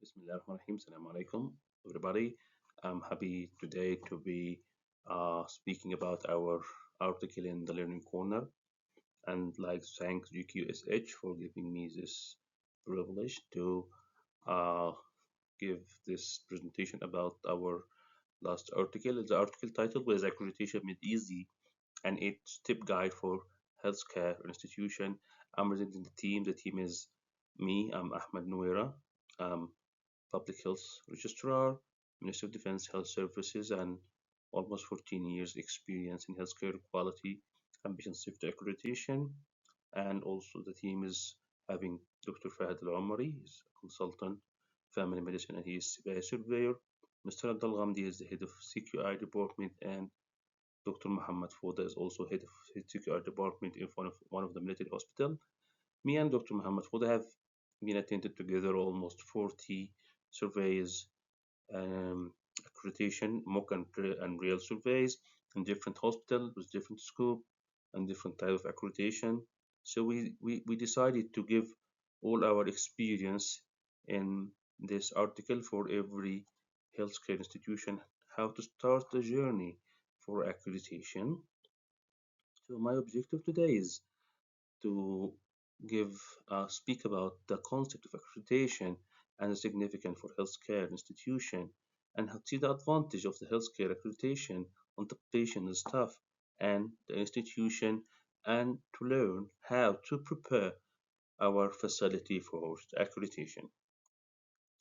Bismillahirrahmanirrahim. Assalamu alaikum, everybody. I'm happy today to be speaking about our article in the Learning Corner and like to thank JQSH for giving me this privilege to uh, give this presentation about our last article. The article title was Accreditation Made Easy, an eight-step guide for healthcare institution. I'm representing the team. The team is me. I'm Ahmed Newera. Public Health Registrar, Minister of Defense Health Services, and almost 14 years experience in healthcare quality and patient safety accreditation. And also the team is having Dr. Fahad Al-Omari, he's a consultant, family medicine, and he is a surveyor. Mr. Abdul Ghamdi is the head of CQI department, and Dr. Muhammad Fouda is also head of CQI department in one of the military hospital. Me and Dr. Muhammad Fouda have been attended together almost 40 surveys, um, accreditation, mock and real surveys in different hospitals with different scope and different type of accreditation. So we decided to give all our experience in this article for every healthcare institution, how to start the journey for accreditation. So my objective today is to give speak about the concept of accreditation and the significance for healthcare institution and how to see the advantage of the healthcare accreditation on the patient and staff and the institution and to learn how to prepare our facility for accreditation.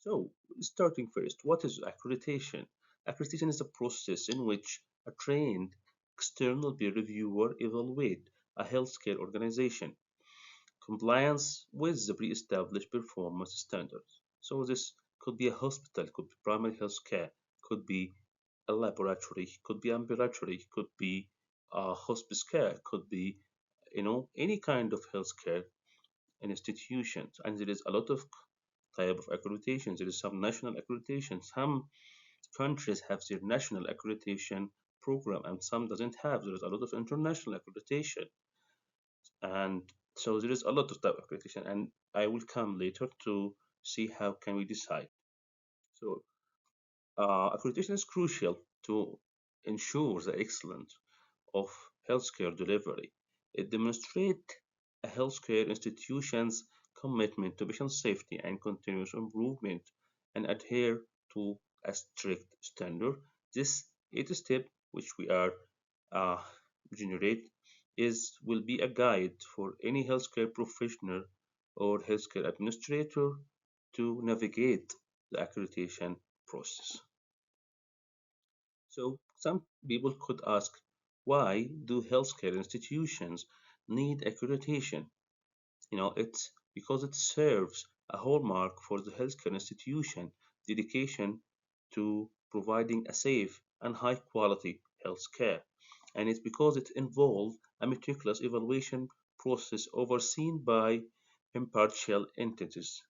So, starting first, what is accreditation? Accreditation is a process in which a trained external peer reviewer evaluate a healthcare organization compliance with the pre-established performance standards. So this could be a hospital, could be primary health care, could be a laboratory, could be ambulatory, could be hospice care, could be any kind of healthcare institutions. And there is a lot of type of accreditations. There is some national accreditation. Some countries have their national accreditation program, and some doesn't have. There is a lot of international accreditation. And so there is a lot of type of accreditation, and I will come later to see how can we decide. So accreditation is crucial to ensure the excellence of healthcare delivery. It demonstrates a healthcare institution's commitment to patient safety and continuous improvement and adhere to a strict standard. This eighth step, which we are uh, generate, will be a guide for any healthcare professional or healthcare administrator to navigate the accreditation process. So some people could ask, why do healthcare institutions need accreditation? It's because it serves a hallmark for the healthcare institution dedication to providing a safe and high quality healthcare. And it's because it involves a meticulous evaluation process overseen by impartial entities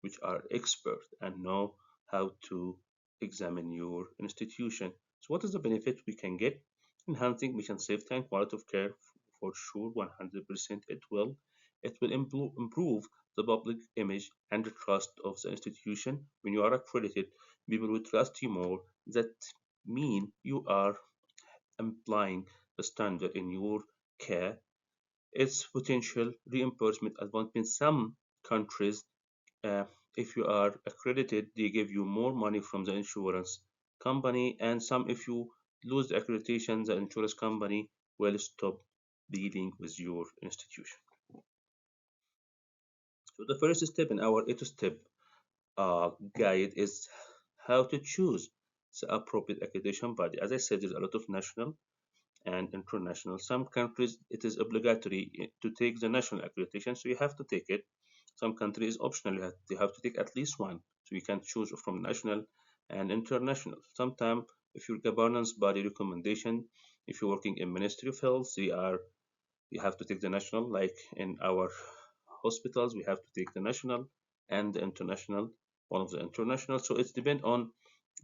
which are expert and know how to examine your institution. So what is the benefit we can get? Enhancing patient safety and quality of care for sure, 100% it will improve the public image and the trust of the institution. When you are accredited, people will trust you more. That mean you are applying the standard in your care. Its potential reimbursement advantage in some countries, uh, if you are accredited, they give you more money from the insurance company, and some, if you lose the accreditation, the insurance company will stop dealing with your institution. So the first step in our 8-step guide is how to choose the appropriate accreditation body. As I said, there's a lot of national and international. Some countries it is obligatory to take the national accreditation, so you have to take it. Some countries optional, you have to take at least one, so you can choose from national and international. Sometimes, if your governance body recommendation, if you're working in Ministry of Health, you have to take the national. Like in our hospitals, we have to take the national and the international, one of the international. So it depends on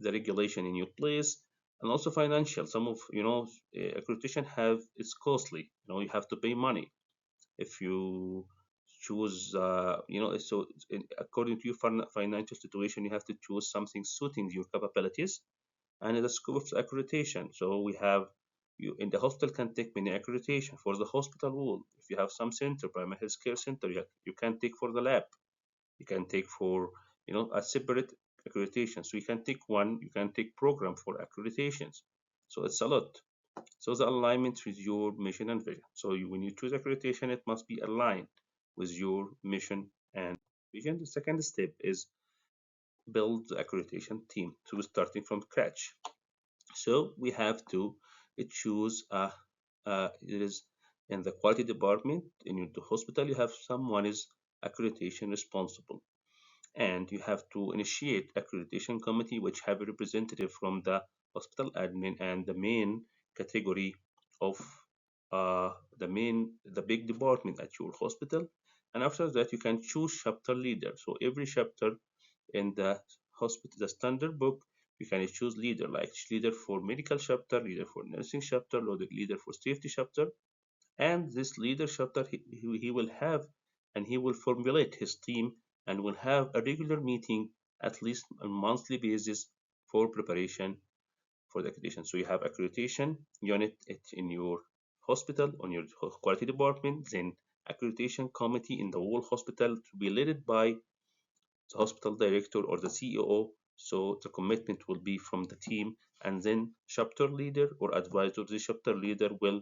the regulation in your place and also financial. Some of accreditation have it's costly. You have to pay money if you choose, so according to your financial situation, you have to choose something suiting your capabilities and the scope of accreditation. So we have you in the hospital can take many accreditation for the hospital rule. If you have some center, primary health care center, you can take for the lab. You can take for a separate accreditation. So you can take one, you can take program for accreditations. So it's a lot. So the alignment with your mission and vision. So when you choose accreditation, it must be aligned with your mission and vision. The second step is build the accreditation team. So we're starting from scratch. So we have to choose it is in the quality department in the hospital. You have someone is accreditation responsible, and you have to initiate accreditation committee which have a representative from the hospital admin and the main category of the big department at your hospital. And after that you can choose chapter leader. So every chapter in the hospital, the standard book, you can choose leader, like leader for medical chapter, leader for nursing chapter, leader for safety chapter. And this leader chapter, he will have and he will formulate his team and will have a regular meeting at least on a monthly basis for preparation for the accreditation. So you have accreditation unit in your hospital, on your quality department, then accreditation committee in the whole hospital to be led by the hospital director or the CEO. So the commitment will be from the team, and then chapter leader or advisor. The chapter leader will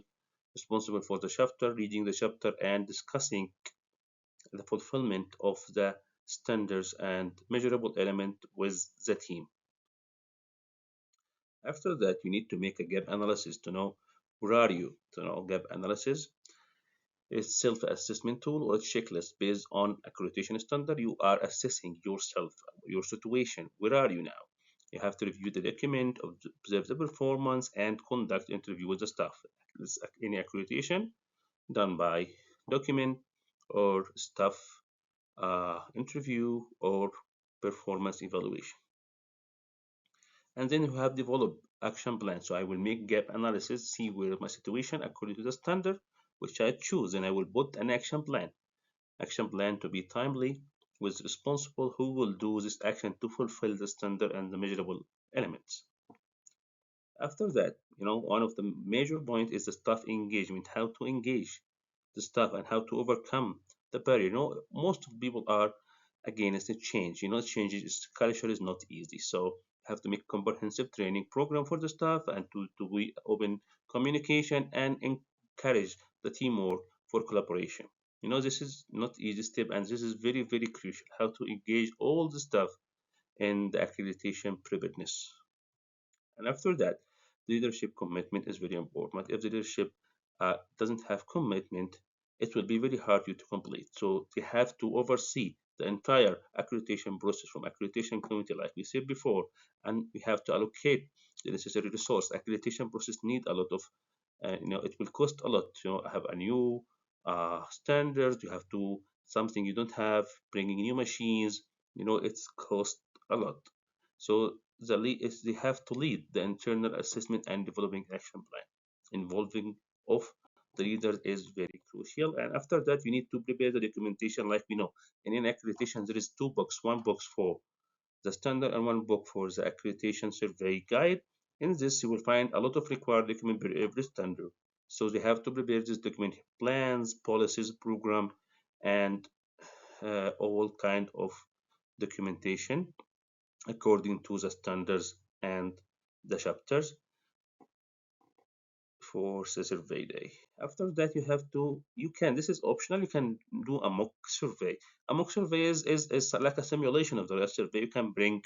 responsible for the chapter, reading the chapter and discussing the fulfillment of the standards and measurable element with the team. After that, you need to make a gap analysis to know where are you. To know gap analysis is self-assessment tool or a checklist based on accreditation standard. You are assessing yourself, your situation. Where are you now? You have to review the document, observe the performance, and conduct interview with the staff. Any accreditation done by document or staff interview or performance evaluation. And then you have developed action plan. So I will make gap analysis, see where my situation according to the standard which I choose, and I will put an action plan. Action plan to be timely with responsible who will do this action to fulfill the standard and the measurable elements. After that, one of the major point is the staff engagement, how to engage the staff and how to overcome the barrier. Most of people are against the change. Change is culture is not easy. So you have to make comprehensive training program for the staff and to be open communication and encourage the teamwork for collaboration. This is not easy step and this is very, very crucial how to engage all the staff in the accreditation preparedness. And after that, leadership commitment is very important. If the leadership doesn't have commitment, it will be very hard you to complete. So they have to oversee the entire accreditation process from accreditation committee, like we said before, and we have to allocate the necessary resource. Accreditation process need a lot of, it will cost a lot. Have a new standard. You have to something you don't have, bringing new machines. It's cost a lot. So the lead is they have to lead the internal assessment and developing action plan. Involving of the leader is very crucial. And after that, you need to prepare the documentation like we know. In an accreditation, there is two books, one box for the standard and one book for the accreditation survey guide. In this, you will find a lot of required document per every standard. So they have to prepare this document plans, policies, program, and all kind of documentation according to the standards and the chapters for the survey day. After that, this is optional, you can do a mock survey. A mock survey is like a simulation of the real survey. You can bring,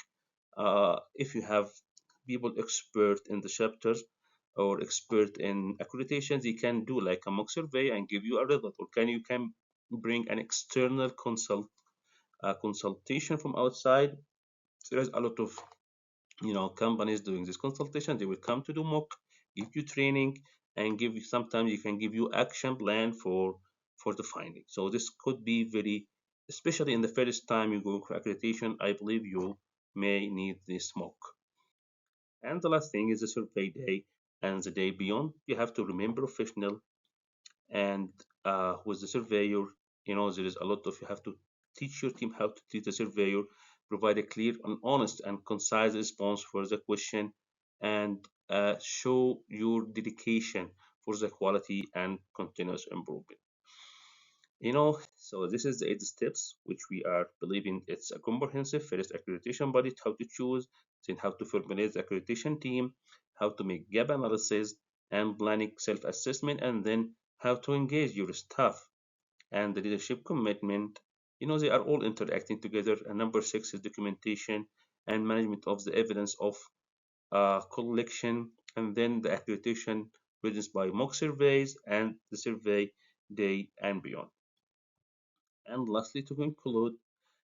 if you have people expert in the chapters or expert in accreditations, you can do like a mock survey and give you a result. Or you can bring an external consultation from outside. There is a lot of companies doing this consultation. They will come to do mock, give you training, and give you sometimes you can give you action plan for the finding. So this could be very, especially in the first time you go for accreditation, I believe you may need this mock. And the last thing is the survey day and the day beyond. You have to remain professional and with the surveyor There is a lot of you have to teach your team how to treat a surveyor, provide a clear and honest and concise response for the question, and show your dedication for the quality and continuous improvement. So this is the 8 steps which we are believing it's a comprehensive first accreditation body, how to choose, then how to formulate the accreditation team, how to make gap analysis and planning self-assessment, and then how to engage your staff and the leadership commitment. They are all interacting together. And number 6 is documentation and management of the evidence of collection, and then the accreditation readings by mock surveys and the survey day and beyond. And lastly, to conclude,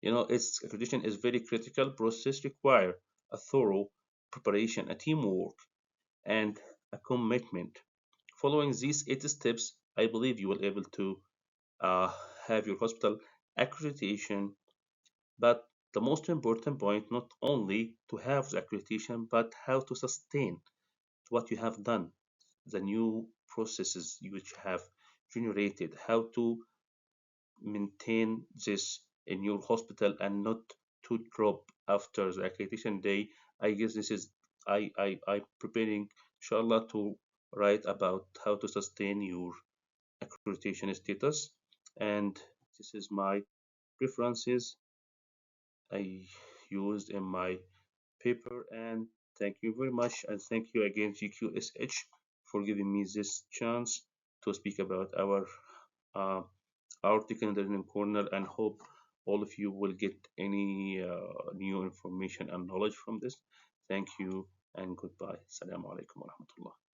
its accreditation is very critical process require a thorough preparation, a teamwork, and a commitment. Following these 8 steps, I believe you will able to uh, have your hospital accreditation. But the most important point, not only to have the accreditation, but how to sustain what you have done, the new processes which have generated, how to maintain this in your hospital and not to drop after the accreditation day. I guess this is I preparing inshallah to write about how to sustain your accreditation status, and this is my preferences I used in my paper. And thank you very much, and thank you again JQSH for giving me this chance to speak about our uh, article in the Learning Corner, and hope all of you will get any new information and knowledge from this. Thank you and goodbye. Assalamu alaikum wa rahmatullah.